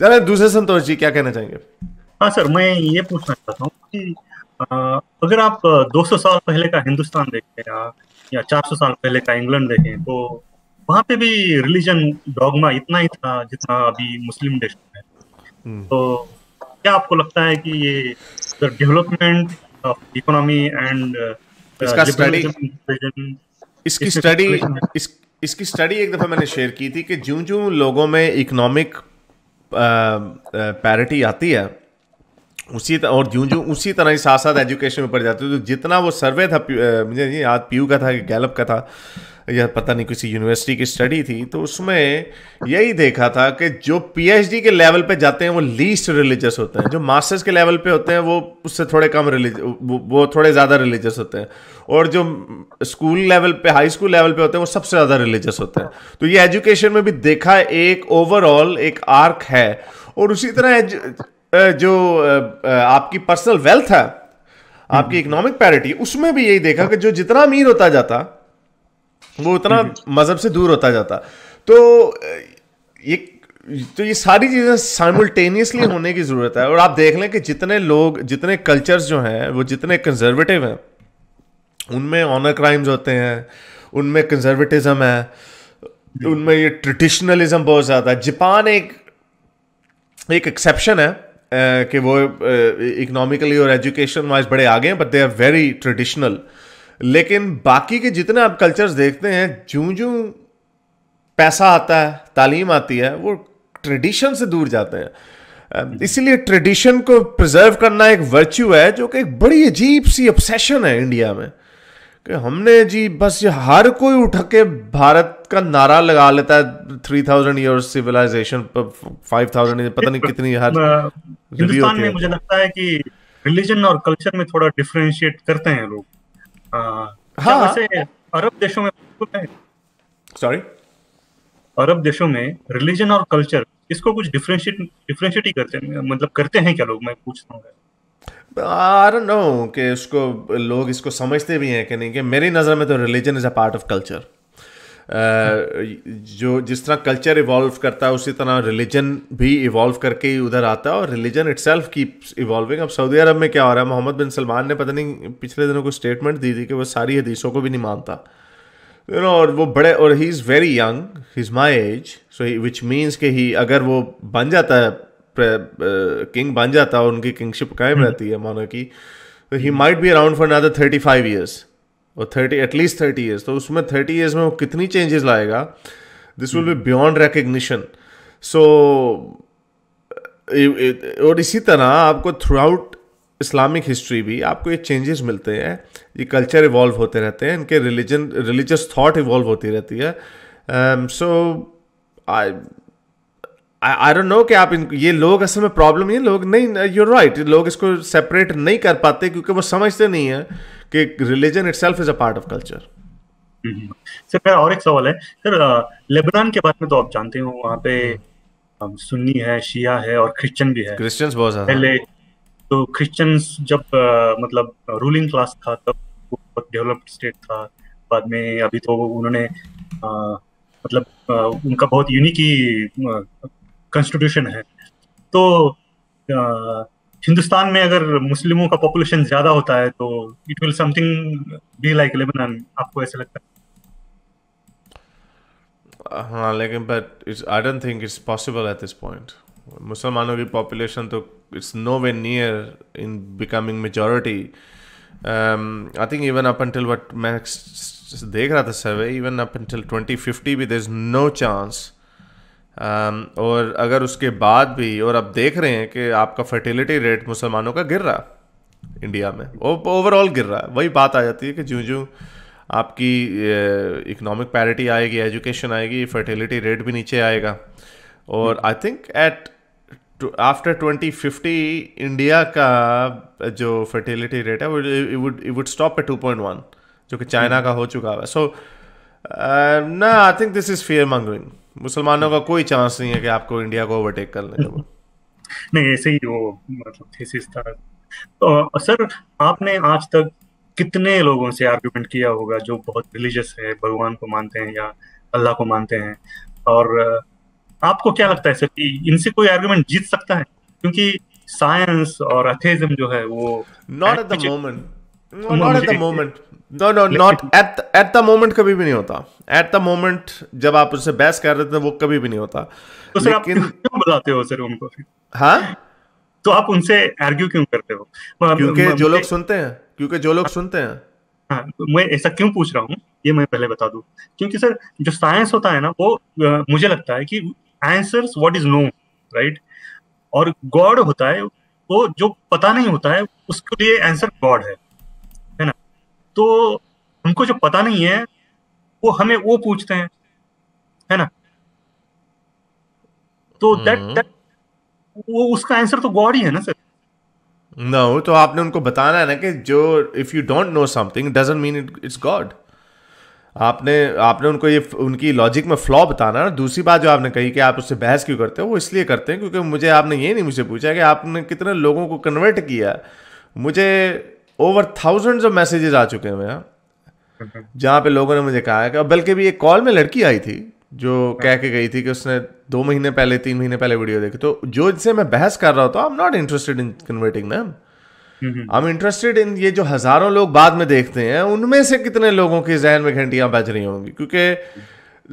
जरा दूसरे संतोष जी क्या कहना चाहेंगे? हाँ सर, मैं ये पूछना चाहता हूँ कि अगर आप 200 साल पहले का हिंदुस्तान देखें या 400 साल पहले का इंग्लैंड देखें, तो वहाँ पे भी रिलीजन डॉगमा इतना ही था जितना अभी मुस्लिम देश में है। तो क्या आपको लगता है कि ये the development of economy and इसका स्टडी लिबरलिज्म रिलीजन, इसकी इसमें कुछ स्टडी रिलेशन है? इसकी स्टडी एक दफ़ा मैंने शेयर की थी कि जूं जूं लोगों में इकोनॉमिक पैरिटी आती है और जूं जूं उसी तरह ही साथ साथ एजुकेशन में पड़ जाते हैं, तो जितना वो सर्वे था मुझे नहीं याद पीयू का था कि गैलप का था या पता नहीं किसी यूनिवर्सिटी की स्टडी थी, तो उसमें यही देखा था कि जो पीएचडी के लेवल पे जाते हैं वो लीस्ट रिलीजियस होते हैं, जो मास्टर्स के लेवल पे होते हैं वो उससे थोड़े कम वो थोड़े ज़्यादा रिलीजियस होते हैं, और जो स्कूल लेवल पे हाई स्कूल लेवल पे होते हैं वो सबसे ज़्यादा रिलीजियस होते हैं। तो ये एजुकेशन में भी देखा है, एक ओवरऑल एक आर्क है। और उसी तरह जो आपकी पर्सनल वेल्थ है, आपकी इकोनॉमिक पैरिटी, उसमें भी यही देखा कि जो जितना अमीर होता जाता वो उतना मजहब से दूर होता जाता। तो ये ये सारी चीजें साइमल्टेनियसली होने की जरूरत है। और आप देख लें कि जितने लोग, जितने कल्चर्स जो हैं वो जितने कंजर्वेटिव हैं, उनमें ऑनर क्राइम्स होते हैं, उनमें कंजर्वेटिज्म है, उनमें ये ट्रेडिशनलिज्म बहुत ज्यादा है। जापान एक एक्सेप्शन है कि वो इकोनॉमिकली और एजुकेशन वाइज बड़े आगे हैं, but they are very traditional. लेकिन बाकी के जितने आप कल्चर्स देखते हैं, जूं जूं पैसा आता है, तालीम आती है, वो ट्रेडिशन से दूर जाते हैं। इसीलिए ट्रेडिशन को प्रिजर्व करना एक वर्च्यू है, जो कि एक बड़ी अजीब सी ऑब्सेशन है इंडिया में, कि हमने जी बस ये हर कोई उठ के भारत का नारा लगा लेता है, 3000 ईयर्स सिविलाइजेशन, 5000, पता नहीं कितनी हर रिव्यू हिंदुस्तान होती में रहती मुझे है। लगता है कि रिलीजन और कल्चर में थोड़ा डिफरेंशिएट करते हैं लोग। क्या हाँ, वैसे अरब देशों में है? सॉरी, अरब देशों में रिलीजन और कल्चर, इसको कुछ डिफरेंशिएट ही करते हैं, मतलब करते हैं क्या लोग, मैं पूछता हूँ। आई डोंट नो कि उसको लोग इसको समझते भी हैं कि नहीं, कि मेरी नज़र में तो religion is a part of culture. जो जिस तरह कल्चर इवॉल्व करता है उसी तरह रिलीजन भी इवॉल्व करके ही उधर आता है, और रिलीजन इटसेल्फ कीप्स इवॉल्विंग। अब सऊदी अरब में क्या हो रहा है, मोहम्मद बिन सलमान ने पता नहीं पिछले दिनों को स्टेटमेंट दी थी कि वो सारी हदीसों को भी नहीं मानता, और वो बड़े, और he is very young, he is my age, so which means कि ही अगर वो बन जाता है, किंग बन जाता है और उनकी किंगशिप कायम रहती है मोनार्की, तो he might be around for another 35 years और 30 एटलीस्ट 30 ईयर्स। तो उसमें 30 ईयर्स में वो कितनी चेंजेस लाएगा, this will be beyond recognition. So और इसी तरह आपको थ्रू आउट इस्लामिक हिस्ट्री भी आपको ये चेंजेस मिलते हैं, ये कल्चर इवॉल्व होते रहते हैं, इनके रिलीजियस थॉट इवॉल्व होती रहती है। सो आई आई डोंट नो कि आप ये लोग असल में प्रॉब्लम, ये लोग नहीं, यूर राइट, लोग इसको सेपरेट नहीं कर पाते क्योंकि वो समझते नहीं है कि religion itself is a part of culture. Sir मेरा और एक सवाल है सर, लेबनान के बारे में तो आप जानते हो, वहाँ पे सुन्नी है, शिया है और क्रिश्चियन भी है। क्रिश्चियंस बहुत ज्यादा हैं। पहले तो क्रिश्चियंस जब मतलब रूलिंग क्लास था तब वो बहुत डेवलप्ड स्टेट था। बाद में अभी तो उन्होंने मतलब उनका बहुत यूनिक ही कॉन्स्टिट्यूशन है। तो हिंदुस्तान में अगर मुस्लिमों का पॉपुलेशन ज्यादा होता है तो it will something be like Lebanon, आपको ऐसा लगता हाँ, लेकिन but it's, I don't think it's possible at this point. मुसलमानों की पॉपुलेशन तो it's no way near in becoming majority. I think even up until what मैं देख रहा था सर्वे, इवन अप अंटिल 2050 भी देयर इज नो चांस। और अगर उसके बाद भी, और अब देख रहे हैं कि आपका फर्टिलिटी रेट मुसलमानों का गिर रहा है इंडिया में, ओवरऑल गिर रहा है। वही बात आ जाती है कि ज्यों ज्यों आपकी इकोनॉमिक पैरिटी आएगी, एजुकेशन आएगी, फर्टिलिटी रेट भी नीचे आएगा। और I think at after 2050 India का जो फर्टिलिटी रेट है वो इट वुड स्टॉप एट 2.1, जो कि चाइना का हो चुका है। सो ना, I think this is fear mongering. मुसलमानों का कोई चांस नहीं है कि आपको इंडिया को ओवरटेक कर लेंगे वो। नहीं, ऐसे ही वो मतलब थीसिस था। तो सर, आपने आज तक कितने लोगों से आर्गुमेंट किया होगा जो बहुत रिलीजियस है, भगवान को मानते हैं या अल्लाह को मानते हैं, और आपको क्या लगता है सर कि इनसे कोई आर्गुमेंट जीत सकता है? क्योंकि साइंस और अथेइज्म जो है वो not at the moment, not at the मुझे moment, no no, not at the moment, कभी भी नहीं होता। एट द मोमेंट जब आप उससे बहस कर रहे थे वो कभी भी नहीं होता। तो सर आप लेकिन क्यों बुलाते हो सर उनको फिर? हाँ, तो आप उनसे आर्ग्यू क्यों करते हो? क्योंकि जो लोग मुझे सुनते हैं, क्योंकि जो लोग सुनते हैं। हाँ, मैं ऐसा क्यों पूछ रहा हूँ ये मैं पहले बता दूं। क्योंकि सर जो साइंस होता है ना वो मुझे लगता है कि answers what is known, right? और गॉड होता है वो जो पता नहीं होता है उसके लिए आंसर गॉड है ना? तो हमको जो पता नहीं है वो हमें वो पूछते हैं, है ना? तो दैट वो उसका आंसर तो गॉड ही है ना सर। नो, तो आपने उनको बताना है ना कि जो if you don't know something doesn't mean it's God. आपने आपने उनको ये उनकी लॉजिक में फ्लॉ बताना है। और दूसरी बात जो आपने कही कि आप उससे बहस क्यों करते हो, वो इसलिए करते हैं क्योंकि मुझे आपने ये नहीं मुझसे पूछा कि आपने कितने लोगों को कन्वर्ट किया। मुझे ओवर थाउजेंड्स ऑफ मैसेजेस आ चुके हैं यहाँ, जहाँ पे लोगों ने मुझे कहा है कि, बल्कि भी एक कॉल में लड़की आई थी जो कह के गई थी कि उसने 2 महीने पहले 3 महीने पहले वीडियो देखी। तो जो जिससे मैं बहस कर रहा होता, I am not interested in converting ma'am, I am interested in ये जो हजारों लोग बाद में देखते हैं उनमें से कितने लोगों के जहन में घंटियां बज रही होंगी। क्योंकि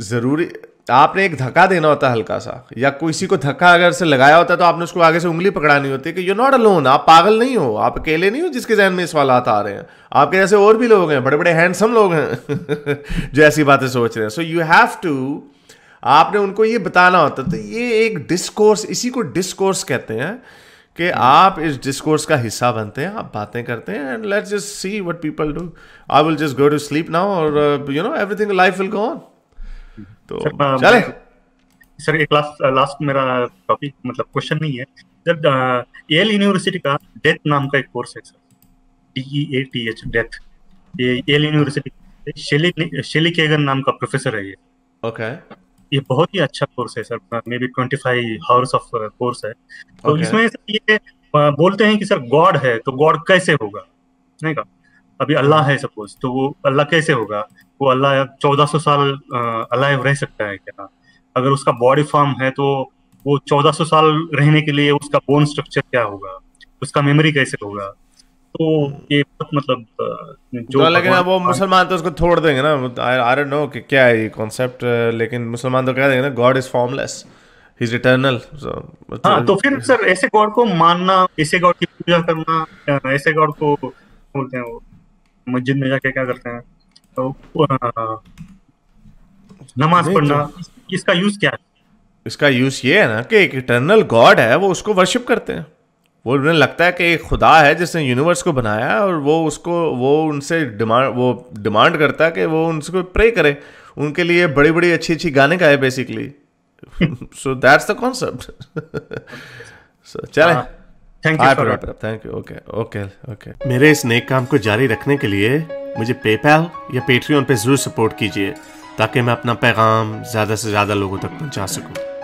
जरूरी आपने एक धक्का देना होता है हल्का सा, या किसी को धक्का अगर से लगाया होता है तो आपने उसको आगे से उंगली पकड़ानी होती है कि यू नॉट अलोन, आप पागल नहीं हो, आप अकेले नहीं हो जिसके जहन में सवालात आ रहे हैं। आपके जैसे और भी लोग हैं, बड़े बड़े हैंडसम लोग हैं जो ऐसी बातें सोच रहे हैं। सो यू हैव टू, आपने उनको ये बताना होता है। तो ये एक डिस्कोर्स, इसी को डिस्कोर्स कहते हैं कि आप इस डिस्कोर्स का हिस्सा बनते हैं, आप बातें करते हैं, and let's just see what people do. I will just go to sleep now, और you know everything life will go on. तो चले सर एक लास्ट मेरा टॉपिक मतलब क्वेश्चन नहीं है सर। येल यूनिवर्सिटी का डेथ नाम का एक कोर्स है सर, DEATH, डेथ। ये येल यूनिवर्सिटी शेली केगन नाम का प्रोफेसर है ये। ओके ये बहुत ही अच्छा कोर्स है sir, may be 25 hours of course है। तो ओके इसमें सर ये बोलते हैं कि सर गॉड है तो गॉड कैसे होगा, नहीं का? अभी अल्लाह है सपोज, तो वो अल्लाह कैसे होगा? वो अल्लाह 1400 साल अलाइव रह सकता है क्या? अगर उसका बॉडी फॉर्म है तो वो 1400 साल रहने के लिए उसका बोन स्ट्रक्चर क्या होगा, उसका मेमोरी कैसे होगा? तो ये बहुत मतलब जो तो लेकिन भगवान अब वो मुसलमान तो उसको छोड़ देंगे ना। आई डोंट नो कि क्या है ये कॉन्सेप्ट, लेकिन मुसलमान तो कह देंगे ना God is formless, he is eternal. हाँ, तो फिर सर ऐसे गॉड को मानना, ऐसे गॉड की पूजा करना, ऐसे गॉड को बोलते हैं वो मस्जिद में जाके क्या करते हैं, तो नमाज नहीं, तो पढ़ना, इसका यूज क्या है? इसका यूज ये है ना कि एक इटर्नल गॉड है, वो उसको वर्शिप करते हैं। वो उन्हें लगता है कि एक खुदा है जिसने यूनिवर्स को बनाया है, और वो उनसे डिमांड करता है कि वो उनको प्रे करे, उनके लिए बड़ी बड़ी अच्छी अच्छी गाने गाए basically. So that's the concept. So चले, thank you. Okay okay okay. मेरे इस नेक काम को जारी रखने के लिए मुझे पेपैल या पेट्रियन पे जरूर सपोर्ट कीजिए, ताकि मैं अपना पैगाम ज्यादा से ज्यादा लोगों तक पहुंचा सकूं।